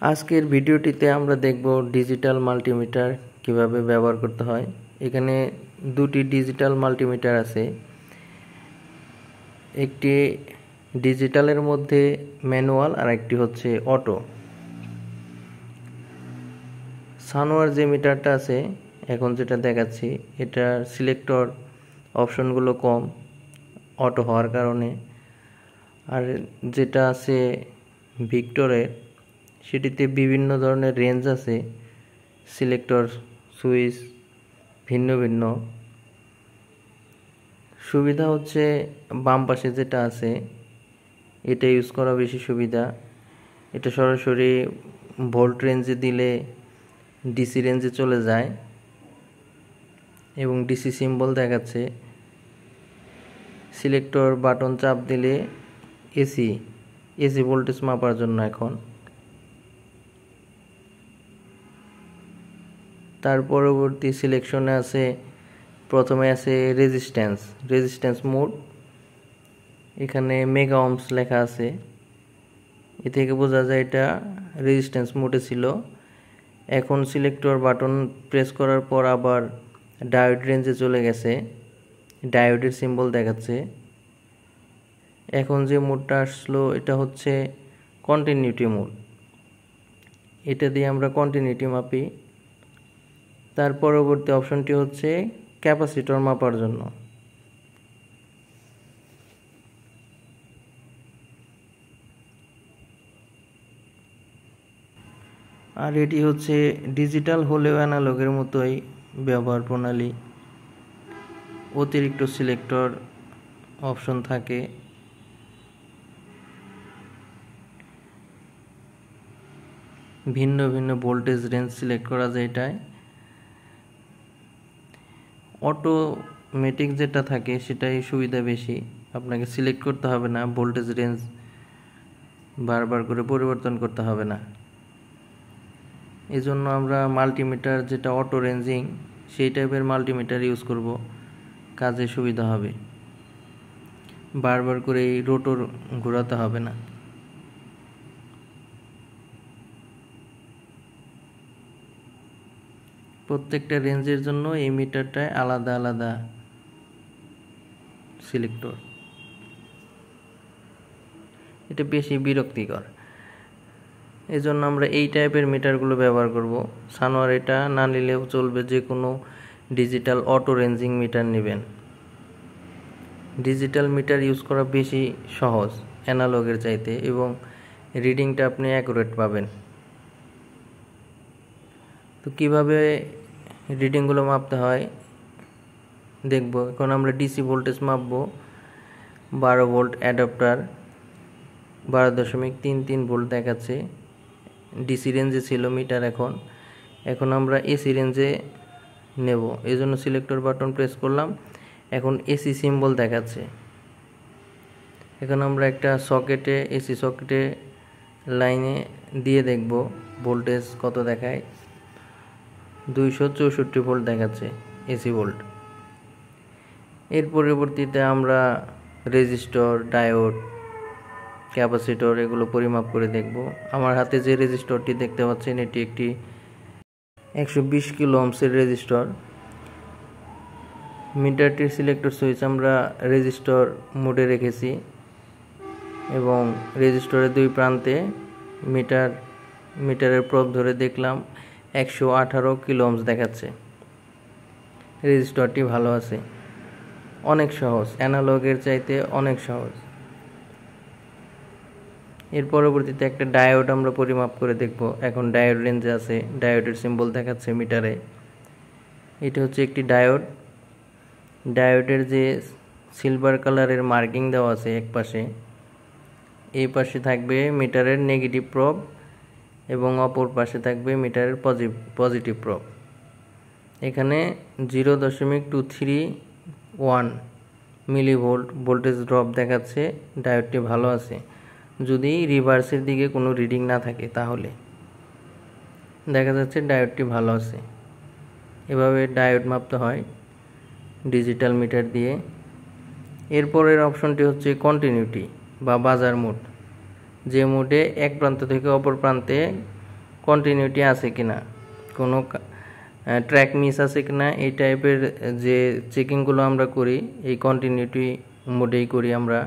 আজকের ভিডিওটিতে আমরা দেখব ডিজিটাল মাল্টিমিটার কিভাবে ব্যবহার করতে হয়। এখানে দুটি ডিজিটাল মাল্টিমিটার আছে। একটি ডিজিটালের মধ্যে ম্যানুয়াল আর একটি হচ্ছে অটো। সানোয়ার যে মিটারটা আছে এখন যেটা দেখাচ্ছি, এটার সিলেক্টর অপশনগুলো কম অটো হওয়ার কারণে। আর যেটা আছে ভিক্টরের, সেটিতে বিভিন্ন ধরনের রেঞ্জ আছে, সিলেক্টর সুইচ ভিন্ন ভিন্ন। সুবিধা হচ্ছে বাম পাশে যেটা আছে এটা ইউজ করা বেশি সুবিধা। এটা সরাসরি ভোল্ট রেঞ্জে দিলে ডিসি রেঞ্জে চলে যায় এবং ডিসি সিম্বল দেখাচ্ছে। সিলেক্টর বাটন চাপ দিলে এসি ভোল্টেজ মাপার জন্য এখন। তার পরবর্তী সিলেকশনে আছে, প্রথমে আছে রেজিস্ট্যান্স মোড। এখানে মেগা ওহমস লেখা আছে, এ থেকে বোঝা যায় এটা রেজিস্ট্যান্স মোডে ছিল। এখন সিলেক্টর বাটন প্রেস করার পর আবার ডায়োড রেঞ্জে চলে গেছে, ডায়োডের সিম্বল দেখাচ্ছে। এখন যে মোডটা আসলো এটা হচ্ছে কন্টিনিউটি মোড, এটা দিয়ে আমরা কন্টিনিউটি মাপি। তার পরবর্তী অপশনটি হচ্ছে ক্যাপাসিটর মাপার জন্য। আর এটি হচ্ছে ডিজিটাল হলেও অ্যানালগের মতোই ব্যবহার প্রণালী। অতিরিক্ত সিলেক্টর অপশন থাকে। ভিন্ন ভিন্ন ভোল্টেজ রেঞ্জ সিলেক্ট করা যায় এটায়। অটোমেটিক যেটা থাকে সেটাই সুবিধা বেশি, আপনাকে সিলেক্ট করতে হবে না, ভোল্টেজ রেঞ্জ বারবার করে পরিবর্তন করতে হবে না। এজন্য আমরা মাল্টিমিটার যেটা অটো রেঞ্জিং সেই টাইপের মাল্টিমিটার ইউজ করব, কাজে সুবিধা হবে, বারবার করে এই রোটর ঘোরাতে হবে না। প্রত্যেকটা রেঞ্জের জন্য এই মিটারটায় আলাদা আলাদা সিলেক্টর। এটা বেশি বিরক্তিকর, এজন্য আমরা এই টাইপের মিটারগুলো ব্যবহার করব। সানোয়ার এটা না নিলেও চলবে, যে কোনো ডিজিটাল অটো রেঞ্জিং মিটার নেবেন। ডিজিটাল মিটার ইউজ করা বেশি সহজ অ্যানালগের চাইতে, এবং রিডিংটা আপনি অ্যাকুরেট পাবেন। তো কিভাবে রিডিংগুলো মাপতে হয় দেখব। এখন আমরা ডিসি ভোল্টেজ মাপবো। 12 ভোল্ট অ্যাডাপ্টার 12.33 ভোল্ট দেখাচ্ছে। ডিসি রেঞ্জে ছিল মিটার, এখন আমরা এসি রেঞ্জে নেব, এই জন্য সিলেক্টর বাটন প্রেস করলাম। এখন এসি সিম্বল দেখাচ্ছে। এখন আমরা একটা সকেটে, এসি সকেটে লাইনে দিয়ে দেখব ভোল্টেজ কত দেখায়। 264 ভোল্ট দেখাচ্ছে এসি ভোল্ট। এর পরবর্তীতে আমরা রেজিস্টর, ডায়োড, ক্যাপাসিটর এগুলো পরিমাপ করে দেখব। আমার হাতে যে রেজিস্টরটি দেখতে পাচ্ছেন এটি একটি 120 কিলো ওহমসের রেজিস্টর। মিটারটির সিলেক্টর সুইচ আমরা রেজিস্টর মোডে রেখেছি এবং রেজিস্টরের দুই প্রান্তে মিটারের প্রব ধরে দেখলাম 118 কিলো ওহমস দেখাচ্ছে। রেজিস্টরটি ভালো আছে, অনেক সহজ, অ্যানালগের চাইতে অনেক সহজ। এর পরবর্তীতে একটা ডায়োড আমরা পরিমাপ করে দেখব। এখন ডায়োড রেঞ্জে আছে, ডায়োডের সিম্বল দেখাচ্ছে মিটারে। এটা হচ্ছে একটি ডায়োড। ডায়োডের যে সিলভার কালারের মার্কিং দেওয়া আছে এক পাশে, এই পাশে থাকবে মিটারের নেগেটিভ প্রব এবং অপর পাশে থাকবে মিটারের পজিটিভ প্রব। এখানে 0.231 মিলিভোল্ট ভোল্টেজ ড্রপ দেখাচ্ছে। ডায়োডটি ভালো আছে, যদি রিভার্সের দিকে কোনো রিডিং না থাকে তাহলে দেখা যাচ্ছে ডায়োডটি ভালো আছে। এভাবে ডায়োড মাপতে হয় ডিজিটাল মিটার দিয়ে। এরপরের অপশনটি হচ্ছে কন্টিনিউটি বা বাজার মোড, যে মোডে এক প্রান্ত থেকে অপর প্রান্তে কন্টিনিউটি আছে কিনা, কোনো ট্র্যাক মিস আছে কিনা, এই টাইপের যে চেকিংগুলো আমরা করি এই কন্টিনিউটি মোডেই করি আমরা।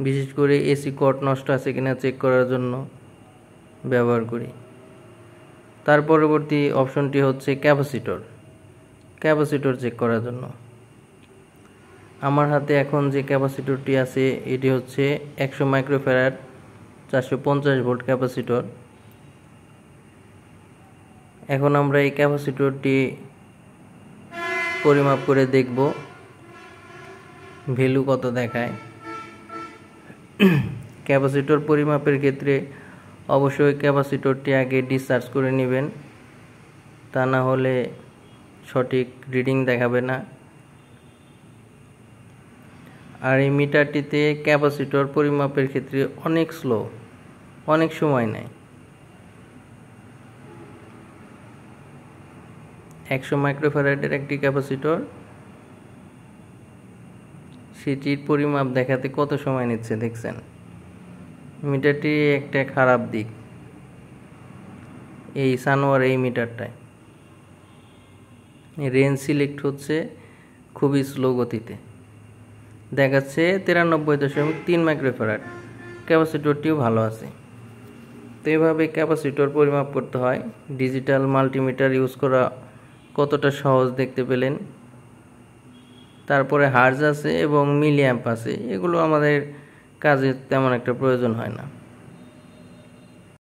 বিশেষ করে এসি কর্ড নষ্ট আছে কিনা চেক করার জন্য ব্যবহার করি। তার পরবর্তী অপশনটি হচ্ছে ক্যাপাসিটর চেক করার জন্য। আমার হাতে এখন যে ক্যাপাসিটরটি আছে এটি হচ্ছে 100 মাইক্রোফ্যারাড 450 ভোল্ট ক্যাপাসিটর। এখন আমরা এই ক্যাপাসিটরটি পরিমাপ করে দেখব ভ্যালু কত দেখায়। ক্যাপাসিটর পরিমাপের ক্ষেত্রে অবশ্যই ক্যাপাসিটরটি আগে ডিসচার্জ করে নেবেন, তা না হলে সঠিক রিডিং দেখাবে না। আর এই মিটারটিতে ক্যাপাসিটর পরিমাপের ক্ষেত্রে অনেক স্লো, অনেক সময় নেয়। 100 মাইক্রোফ্যারাডের একটি ক্যাপাসিটর, সেটির পরিমাপ দেখাতে কত সময় নিচ্ছে দেখছেন। মিটারটি একটা খারাপ দিক এই সানোয়ার এই মিটারটায়, রেঞ্জ সিলেক্ট হচ্ছে খুবই স্লো গতিতে, দেখাচ্ছে 93.3 মাইক্রোফ্যারাড। ক্যাপাসিটরটিও ভালো আছে। তো এভাবে ক্যাপাসিটর পরিমাপ করতে হয়। ডিজিটাল মাল্টিমিটার ইউজ করা কতটা সহজ দেখতে পেলেন। তারপরে হার্জ আছে এবং মিলি অ্যাম্প আছে, এগুলো আমাদের কাজে তেমন একটা প্রয়োজন হয় না।